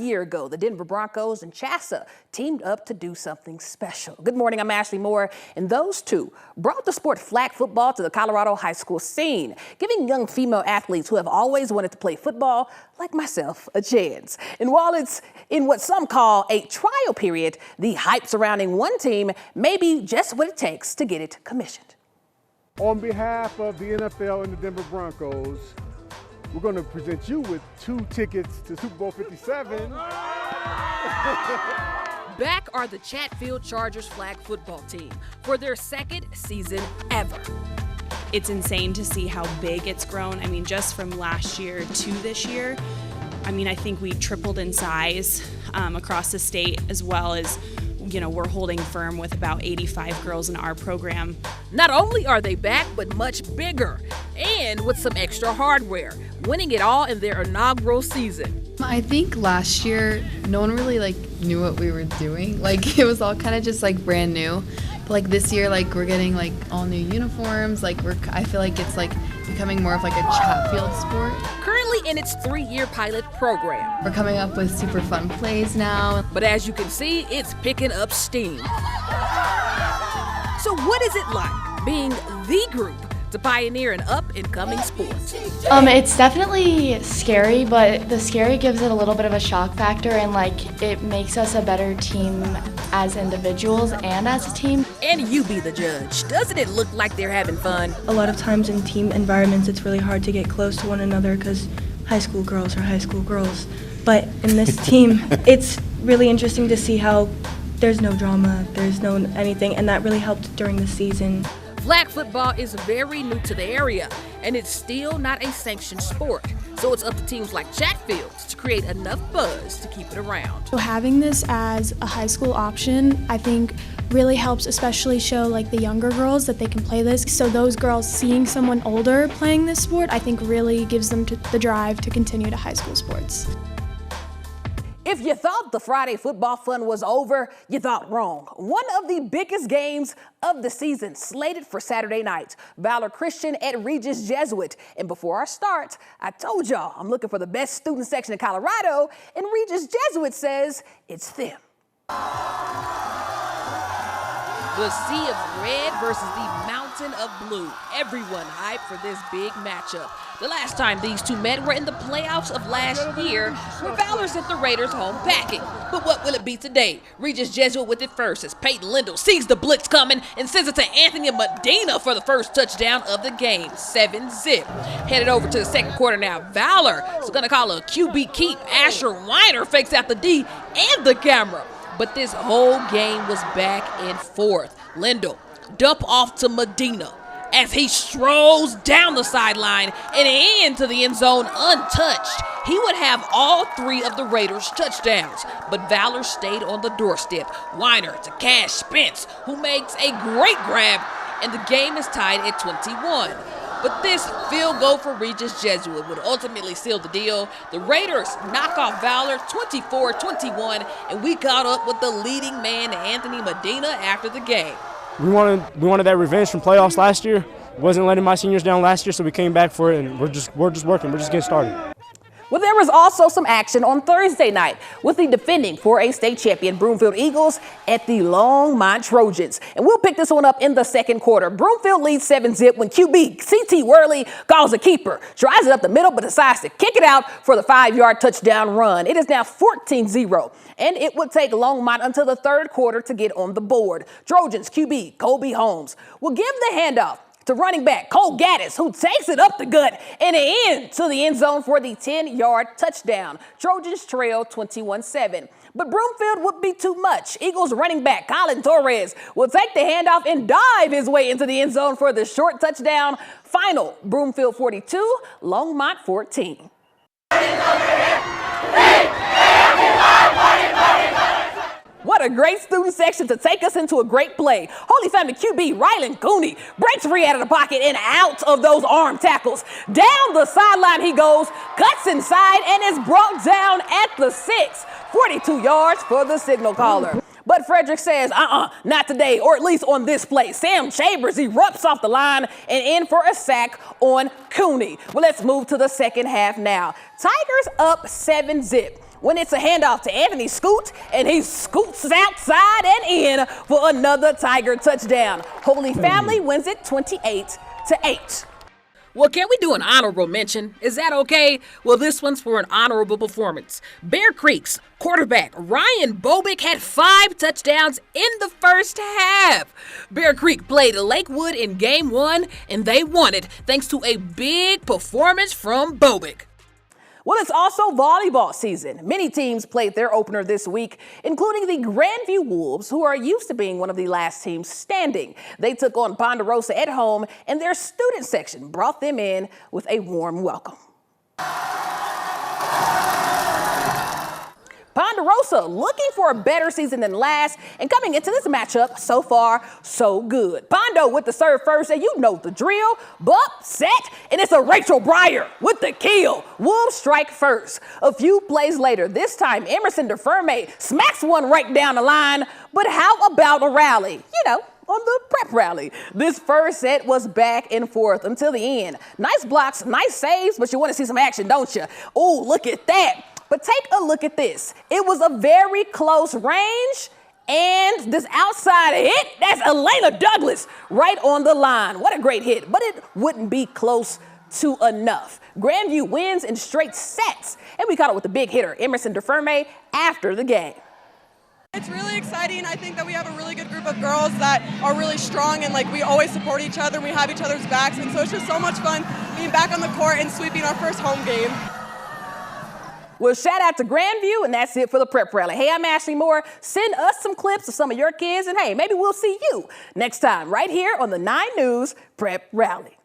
year ago, the Denver Broncos and Chassa teamed up to do something special. Good morning, I'm Ashley Moore, and those two brought the sport flag football to the Colorado high school scene, giving young female athletes who have always wanted to play football, like myself, a chance. And while it's in what some call a trial period, the hype surrounding one team may be just what it takes to get it commissioned. On behalf of the NFL and the Denver Broncos, we're going to present you with 2 tickets to Super Bowl 57. Back are the Chatfield Chargers flag football team for their second season ever. It's insane to see how big it's grown. I mean, just from last year to this year, I mean, I think we tripled in size across the state, as well as, you know, we're holding firm with about 85 girls in our program. Not only are they back, but much bigger and with some extra hardware, winning it all in their inaugural season. I think last year, no one really knew what we were doing. It was all kind of just brand new. But this year, we're getting all new uniforms. I feel like it's becoming more of a Chatfield sport. Currently in its 3-year pilot program. We're coming up with super fun plays now. But as you can see, it's picking up steam. So what is it like being the group to pioneer an up-and-coming sport? It's definitely scary, but the scary gives it a little bit of a shock factor, and it makes us a better team as individuals and as a team. And you be the judge. Doesn't it look like they're having fun? A lot of times in team environments, it's really hard to get close to one another because high school girls are high school girls. But in this team, it's really interesting to see how there's no drama, there's no anything, and that really helped during the season. Flag football is very new to the area, and it's still not a sanctioned sport. So it's up to teams like Chatfield to create enough buzz to keep it around. So having this as a high school option, I think really helps, especially show the younger girls that they can play this. So those girls seeing someone older playing this sport, I think really gives them the drive to continue to high school sports. If you thought the Friday football fun was over, you thought wrong. One of the biggest games of the season slated for Saturday night, Valor Christian at Regis Jesuit. And before I start, I told y'all I'm looking for the best student section in Colorado, and Regis Jesuit says it's them. The sea of red versus the mountain of blue. Everyone hyped for this big matchup. The last time these two met were in the playoffs of last year, where Valor sent the Raiders home packing. But what will it be today? Regis Jesuit with it first as Peyton Lindell sees the blitz coming and sends it to Anthony Medina for the first touchdown of the game, 7-zip. Headed over to the second quarter now. Valor is going to call a QB keep. Asher Weiner fakes out the D and the camera. But this whole game was back and forth. Lindell dump off to Medina as he strolls down the sideline and into the end zone untouched. He would have all 3 of the Raiders' touchdowns, but Valor stayed on the doorstep. Weiner to Cash Spence, who makes a great grab, and the game is tied at 21. But this field goal for Regis Jesuit would ultimately seal the deal. The Raiders knock off Valor 24-21, and we caught up with the leading man, Anthony Medina, after the game. We wanted that revenge from playoffs last year. Wasn't letting my seniors down last year, so we came back for it, and we're just working. We're just getting started. Well, there was also some action on Thursday night with the defending 4A state champion Broomfield Eagles at the Longmont Trojans. And we'll pick this one up in the second quarter. Broomfield leads 7-zip when QB CT Worley calls a keeper, drives it up the middle, but decides to kick it out for the 5-yard touchdown run. It is now 14-0, and it would take Longmont until the third quarter to get on the board. Trojans QB Colby Holmes will give the handoff to running back Cole Gaddis, who takes it up the gut and into the end zone for the 10-yard touchdown. Trojans trail 21-7. But Broomfield would be too much. Eagles running back Colin Torres will take the handoff and dive his way into the end zone for the short touchdown. Final, Broomfield 42, Longmont 14. What a great student section to take us into a great play. Holy Family QB Rylan Cooney breaks free out of the pocket and out of those arm tackles. Down the sideline he goes, cuts inside, and is brought down at the 6. 42 yards for the signal caller. But Frederick says, not today, or at least on this play. Sam Chambers erupts off the line and in for a sack on Cooney. Well, let's move to the second half now. Tigers up 7-zip. when it's a handoff to Anthony Scoot, and he scoots outside and in for another Tiger touchdown. Holy Family wins it 28-8. Well, can we do an honorable mention? Is that okay? Well, this one's for an honorable performance. Bear Creek's quarterback Ryan Bobick had 5 touchdowns in the first half. Bear Creek played Lakewood in game 1, and they won it thanks to a big performance from Bobick. Well, it's also volleyball season. Many teams played their opener this week, including the Grandview Wolves, who are used to being one of the last teams standing. They took on Ponderosa at home, and their student section brought them in with a warm welcome. Ponderosa looking for a better season than last, and coming into this matchup, so far, so good. Pondo with the serve first, and you know the drill. Bump, set, and it's a Rachel Breyer with the kill. Wolves strike first. A few plays later, this time Emerson DeFerme smacks one right down the line, but how about a rally? You know, on the prep rally. This first set was back and forth until the end. Nice blocks, nice saves, but you want to see some action, don't you? Oh, look at that. But take a look at this. It was a very close range, and this outside hit, that's Elena Douglas right on the line. What a great hit, but it wouldn't be close to enough. Grandview wins in straight sets, and we caught it with the big hitter, Emerson DeFerme, after the game. It's really exciting. I think that we have a really good group of girls that are really strong, and like we always support each other and we have each other's backs, and so it's just so much fun being back on the court and sweeping our first home game. Well, shout out to Grandview, and that's it for the prep rally. Hey, I'm Ashley Moore. Send us some clips of some of your kids, and hey, maybe we'll see you next time right here on the 9 News Prep Rally.